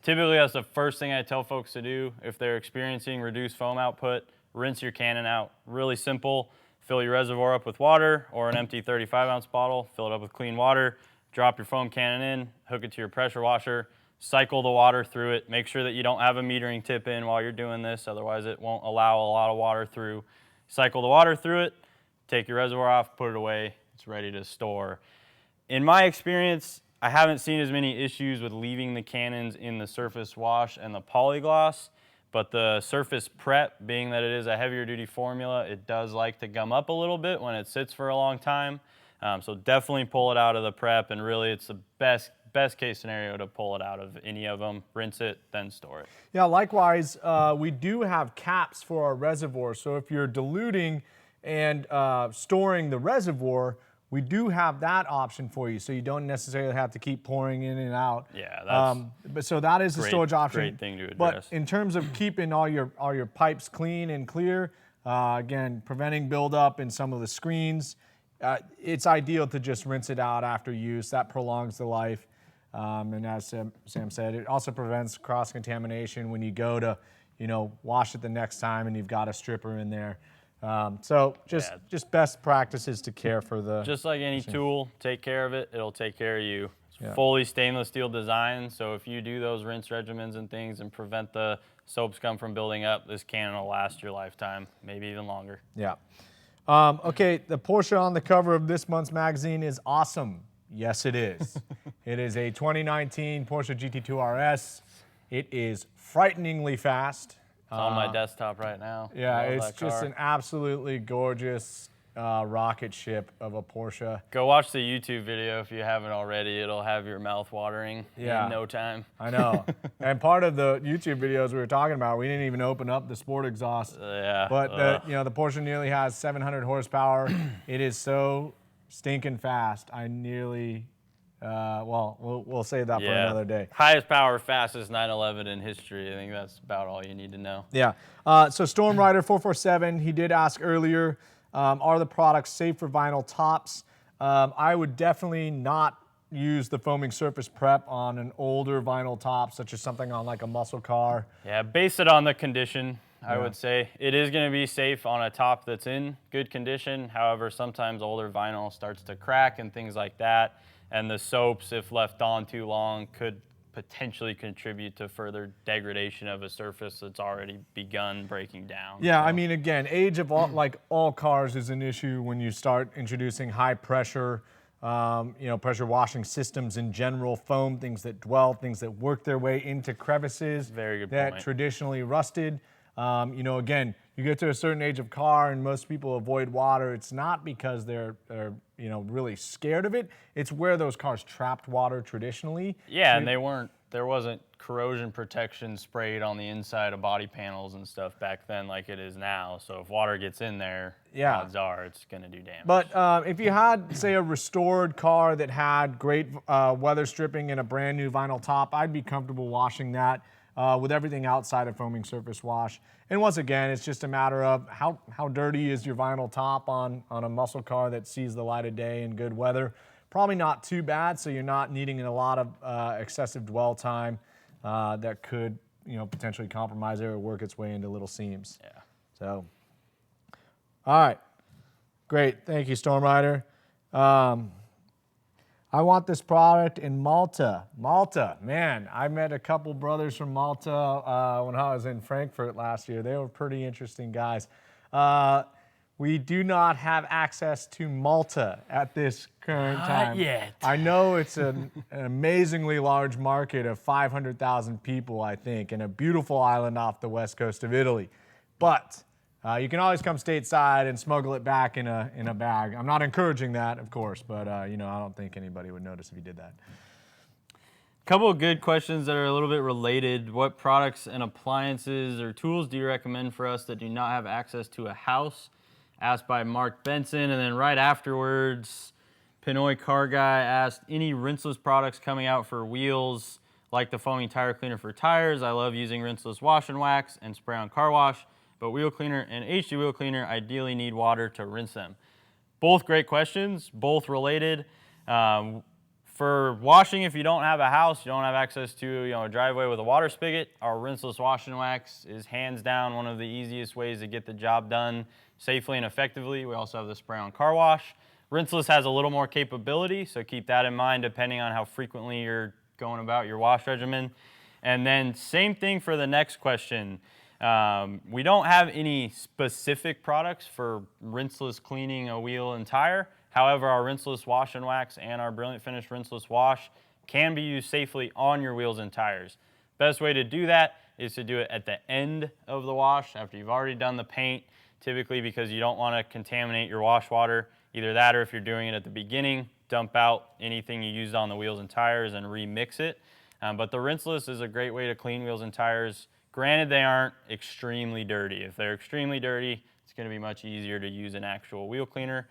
Typically, that's the first thing I tell folks to do. If they're experiencing reduced foam output, rinse your cannon out. Really simple. Fill your reservoir up with water or an empty 35-ounce bottle. Fill it up with clean water. Drop your foam cannon in. Hook it to your pressure washer. Cycle the water through it. Make sure that you don't have a metering tip in while you're doing this, otherwise it won't allow a lot of water through. Cycle the water through it, take your reservoir off, put it away, it's ready to store. In my experience, I haven't seen as many issues with leaving the cannons in the surface wash and the polygloss, but the surface prep, being that it is a heavier duty formula, it does like to gum up a little bit when it sits for a long time. So definitely pull it out of the prep, and really it's the best case scenario to pull it out of any of them, rinse it, then store it. Yeah, likewise, we do have caps for our reservoir. So if you're diluting and storing the reservoir, we do have that option for you. So you don't necessarily have to keep pouring in and out. Yeah, that's but so that is a storage option. Great thing to address. But in terms of keeping all your pipes clean and clear, again, preventing buildup in some of the screens, it's ideal to just rinse it out after use. That prolongs the life. And as Sam said, it also prevents cross-contamination when you go to, wash it the next time and you've got a stripper in there. So just best practices to care for the. Just like any tool, take care of it. It'll take care of you. It's Yeah. fully stainless steel design, so if you do those rinse regimens and things and prevent the soap scum from building up, this cannon will last your lifetime, maybe even longer. Yeah. Okay, the Porsche on the cover of this month's magazine is awesome. Yes, it is. It is a 2019 Porsche GT2 RS. It is frighteningly fast. It's on my desktop right now. Yeah, Love it's that just car. an absolutely gorgeous rocket ship of a Porsche. Go watch the YouTube video if you haven't already. It'll have your mouth watering in no time. I know. And part of the YouTube videos we were talking about, we didn't even open up the sport exhaust. Yeah. But the Porsche nearly has 700 horsepower. It is so stinking fast. I nearly, we'll save that for another day. Highest power, fastest 911 in history. I think that's about all you need to know. Yeah. So Storm Rider 447, he did ask earlier, are the products safe for vinyl tops? I would definitely not use the foaming surface prep on an older vinyl top, such as something on like a muscle car. Yeah, base it on the condition. I would say it is going to be safe on a top that's in good condition. However, sometimes older vinyl starts to crack and things like that. And the soaps, if left on too long, could potentially contribute to further degradation of a surface that's already begun breaking down. Yeah, So, I mean, again, age of all cars is an issue when you start introducing high pressure, pressure washing systems in general, foam, things that dwell, things that work their way into crevices. Very good that point. traditionally rusted. Again, you get to a certain age of car and most people avoid water. It's not because they're really scared of it. It's where those cars trapped water traditionally. yeah, and there wasn't corrosion protection sprayed on the inside of body panels and stuff back then like it is now. So if water gets in there, odds are it's going to do damage. But if you had, say, a restored car that had great weather stripping and a brand new vinyl top, I'd be comfortable washing that with everything outside of foaming surface wash. And once again, it's just a matter of how dirty is your vinyl top on a muscle car that sees the light of day in good weather. Probably not too bad, so you're not needing a lot of excessive dwell time that could potentially compromise it or work its way into little seams. Yeah. So, all right, great, thank you, Storm Rider. I want this product in Malta. Malta, man, I met a couple brothers from Malta when I was in Frankfurt last year. They were pretty interesting guys. We do not have access to Malta at this current time. Not yet. I know it's an amazingly large market of 500,000 people, I think, and a beautiful island off the west coast of Italy. But you can always come stateside and smuggle it back in a bag. I'm not encouraging that, of course, but I don't think anybody would notice if you did that. Couple of good questions that are a little bit related. What products and appliances or tools do you recommend for us that do not have access to a house? Asked by Mark Benson. And then right afterwards, Pinoy Car Guy asked, any rinseless products coming out for wheels like the foaming tire cleaner for tires? I love using rinseless wash and wax and spray on car wash, but wheel cleaner and HD wheel cleaner ideally need water to rinse them. Both great questions, both related. For washing, if you don't have a house, you don't have access to a driveway with a water spigot, our rinseless wash and wax is hands down one of the easiest ways to get the job done safely and effectively. We also have the spray on car wash. Rinseless has a little more capability, so keep that in mind depending on how frequently you're going about your wash regimen. And then same thing for the next question. We don't have any specific products for rinseless cleaning a wheel and tire. However, our rinseless wash and wax and our Brilliant Finish rinseless wash can be used safely on your wheels and tires. Best way to do that is to do it at the end of the wash after you've already done the paint, typically because you don't want to contaminate your wash water. Either that, or if you're doing it at the beginning, dump out anything you used on the wheels and tires and remix it. But the rinseless is a great way to clean wheels and tires. Granted, they aren't extremely dirty. If they're extremely dirty, it's going to be much easier to use an actual wheel cleaner.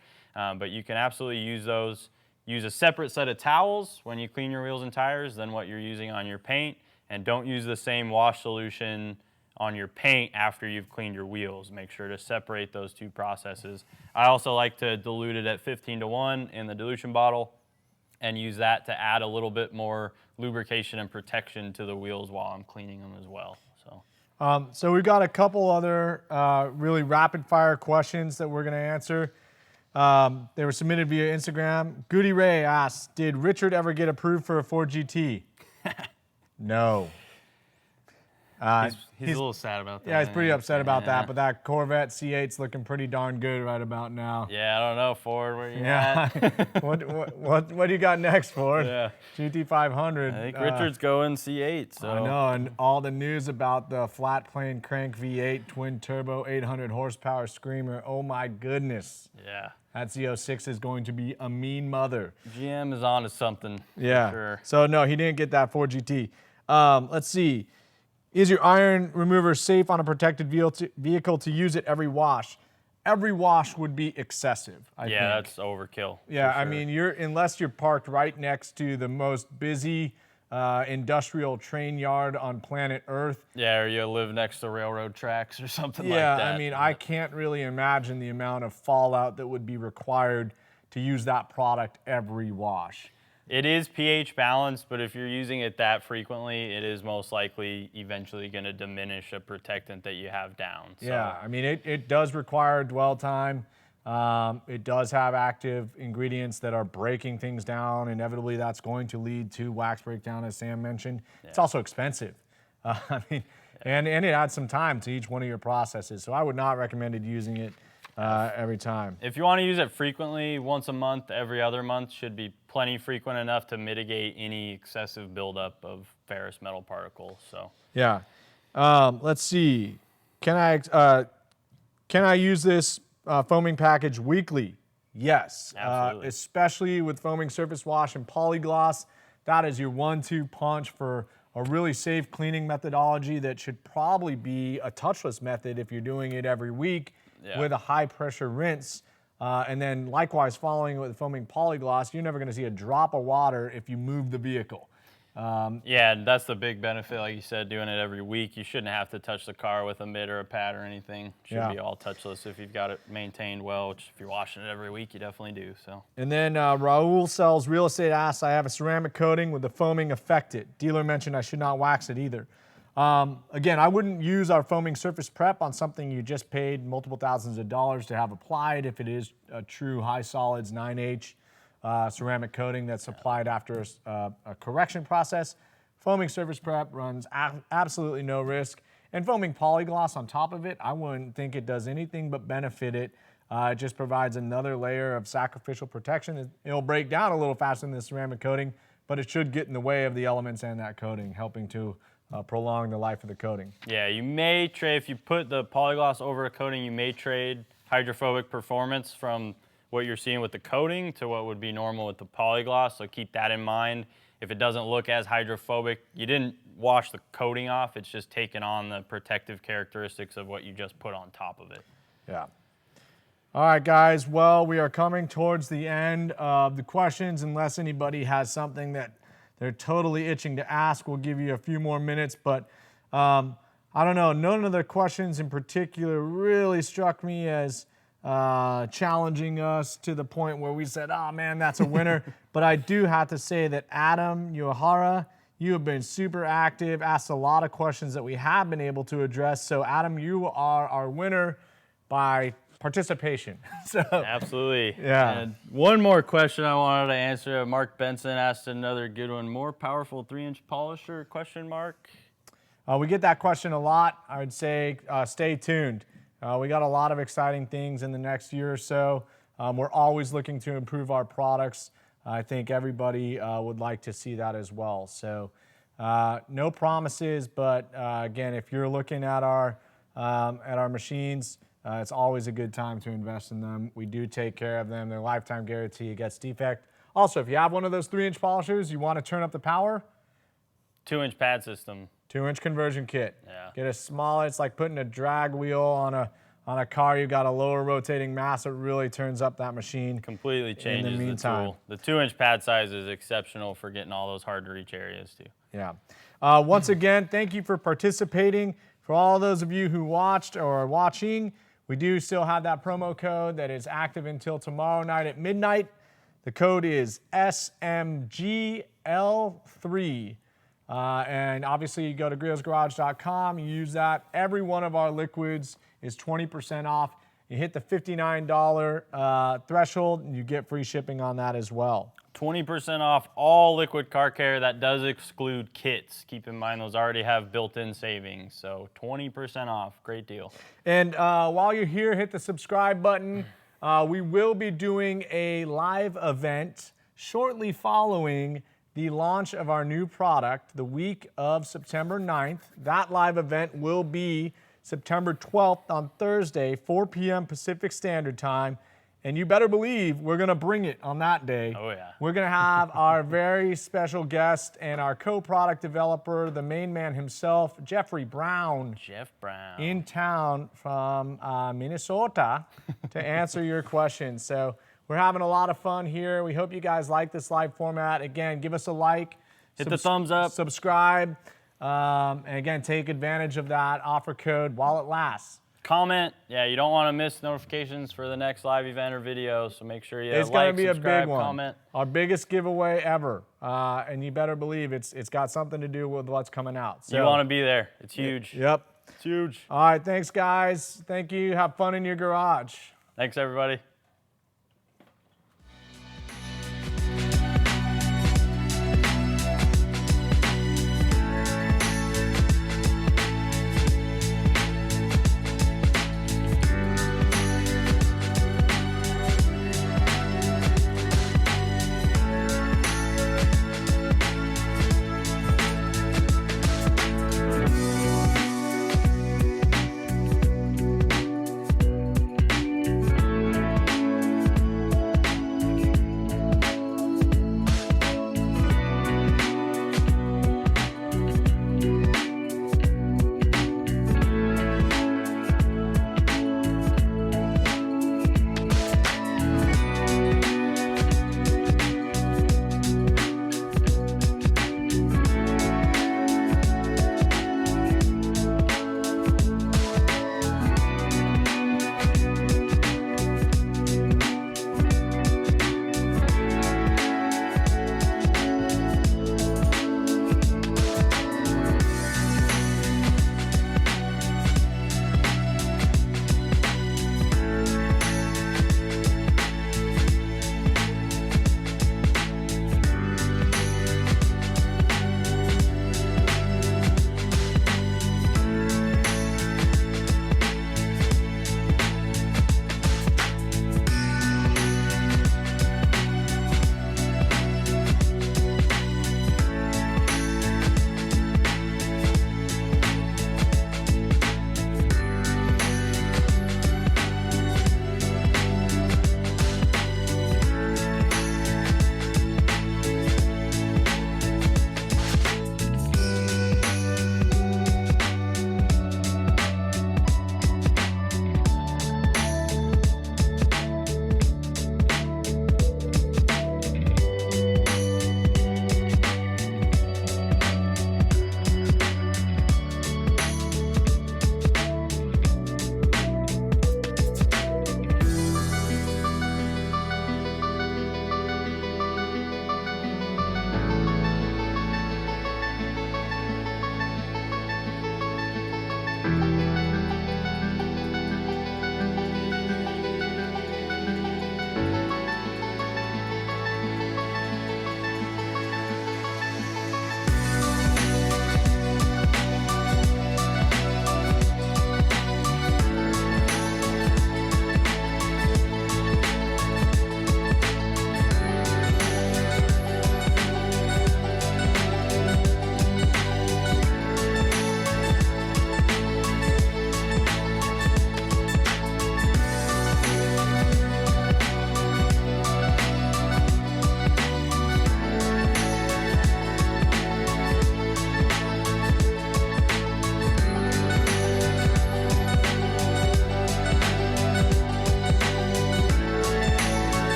But you can absolutely use those. Use a separate set of towels when you clean your wheels and tires than what you're using on your paint. And don't use the same wash solution on your paint after you've cleaned your wheels. Make sure to separate those two processes. I also like to dilute it at 15:1 in the dilution bottle and use that to add a little bit more lubrication and protection to the wheels while I'm cleaning them as well. So we've got a couple other really rapid fire questions that we're going to answer. They were submitted via Instagram. Goody Ray asks, did Richard ever get approved for a Ford GT? No. He's a little sad about that. Yeah, he's pretty upset about that, but that Corvette C8's looking pretty darn good right about now. Yeah, I don't know, Ford, where you at? What do you got next, Ford? Yeah. GT500. I think Richard's going C8. So. I know, and all the news about the flat plane crank V8 twin turbo 800 horsepower screamer. Oh my goodness. Yeah. That Z06 is going to be a mean mother. GM is on to something. Yeah. For sure. So no, he didn't get that Ford GT. Let's see. Is your iron remover safe on a protected vehicle to use it every wash? Every wash would be excessive, I think. That's overkill. Yeah, sure. I mean, unless you're parked right next to the most busy industrial train yard on planet Earth. Yeah, or you live next to railroad tracks or something like that. Yeah, I mean, I can't really imagine the amount of fallout that would be required to use that product every wash. It is pH balanced, but if you're using it that frequently, it is most likely eventually going to diminish a protectant that you have down. So. Yeah, I mean, it does require dwell time. It does have active ingredients that are breaking things down. Inevitably, that's going to lead to wax breakdown, as Sam mentioned. Yeah. It's also expensive. I mean, and it adds some time to each one of your processes. So I would not recommend using it every time. If you want to use it frequently, once a month, every other month should be plenty frequent enough to mitigate any excessive buildup of ferrous metal particles. So yeah, let's see. Can I use this foaming package weekly? Yes, absolutely. Especially with foaming surface wash and polygloss. That is your 1-2 punch for a really safe cleaning methodology that should probably be a touchless method if you're doing it every week. Yeah. With a high pressure rinse. And then likewise following with foaming polygloss, you're never going to see a drop of water if you move the vehicle. Yeah, that's the big benefit, like you said, doing it every week. You shouldn't have to touch the car with a mitt or a pad or anything. It should be all touchless if you've got it maintained well, which if you're washing it every week, you definitely do. So. And then Raul Sells Real Estate asks, I have a ceramic coating with the foaming affected. Dealer mentioned I should not wax it either. Again, I wouldn't use our foaming surface prep on something you just paid multiple thousands of dollars to have applied if it is a true high solids 9H ceramic coating that's applied after a correction process. Foaming surface prep runs absolutely no risk. And foaming polygloss on top of it, I wouldn't think it does anything but benefit it. It just provides another layer of sacrificial protection. It'll break down a little faster than the ceramic coating, but it should get in the way of the elements and that coating, helping to prolong the life of the coating. Yeah, you may trade, if you put the polygloss over a coating, you may trade hydrophobic performance from what you're seeing with the coating to what would be normal with the polygloss, so keep that in mind. if it doesn't look as hydrophobic, you didn't wash the coating off. It's just taken on the protective characteristics of what you just put on top of it. Yeah. All right, guys. Well, we are coming towards the end of the questions. Unless anybody has something that they're totally itching to ask, we'll give you a few more minutes. But I don't know. None of the questions in particular really struck me as challenging us to the point where we said, oh, man, that's a winner. But I do have to say that Adam Uehara, you have been super active, asked a lot of questions that we have been able to address. So, Adam, you are our winner by participation. So absolutely. Yeah. And one more question I wanted to answer. Mark Benson asked another good one. More powerful 3-inch polisher? Question mark. We get that question a lot. I would say stay tuned. We got a lot of exciting things in the next year or so. We're always looking to improve our products. I think everybody would like to see that as well. So no promises, but again, if you're looking at our machines, it's always a good time to invest in them. We do take care of them. They're lifetime guarantee against defect. Also, if you have one of those 3-inch polishers, you want to turn up the power, 2-inch pad system. 2-inch conversion kit. Yeah. Get a smaller, it's like putting a drag wheel on a car. You've got a lower rotating mass. It really turns up that machine. Completely changes the tool. The 2-inch pad size is exceptional for getting all those hard to reach areas too. Yeah. Once again, thank you for participating. For all those of you who watched or are watching, we do still have that promo code that is active until tomorrow night at midnight. The code is SMGL3. And obviously you go to griotsgarage.com, you use that. Every one of our liquids is 20% off. You hit the $59 threshold and you get free shipping on that as well. 20% off all liquid car care. That does exclude kits. Keep in mind those already have built-in savings. So 20% off, great deal. And while you're here, hit the subscribe button. We will be doing a live event shortly following the launch of our new product the week of September 9th. That live event will be September 12th on Thursday, 4 p.m. Pacific Standard Time. And you better believe we're going to bring it on that day. Oh, yeah. We're going to have our very special guest and our co-product developer, the main man himself, Jeffrey Brown. Jeff Brown. In town from Minnesota to answer your questions. So we're having a lot of fun here. We hope you guys like this live format. Again, give us a like. Hit the thumbs up. Subscribe. And again, take advantage of that offer code while it lasts. Comment. Yeah, you don't want to miss notifications for the next live event or video, so make sure you It's going to be subscribe, a big one. Comment. Our biggest giveaway ever. And you better believe it's got something to do with what's coming out. So, you want to be there. It's huge. Yep. It's huge. All right, thanks, guys. Thank you. Have fun in your garage. Thanks, everybody.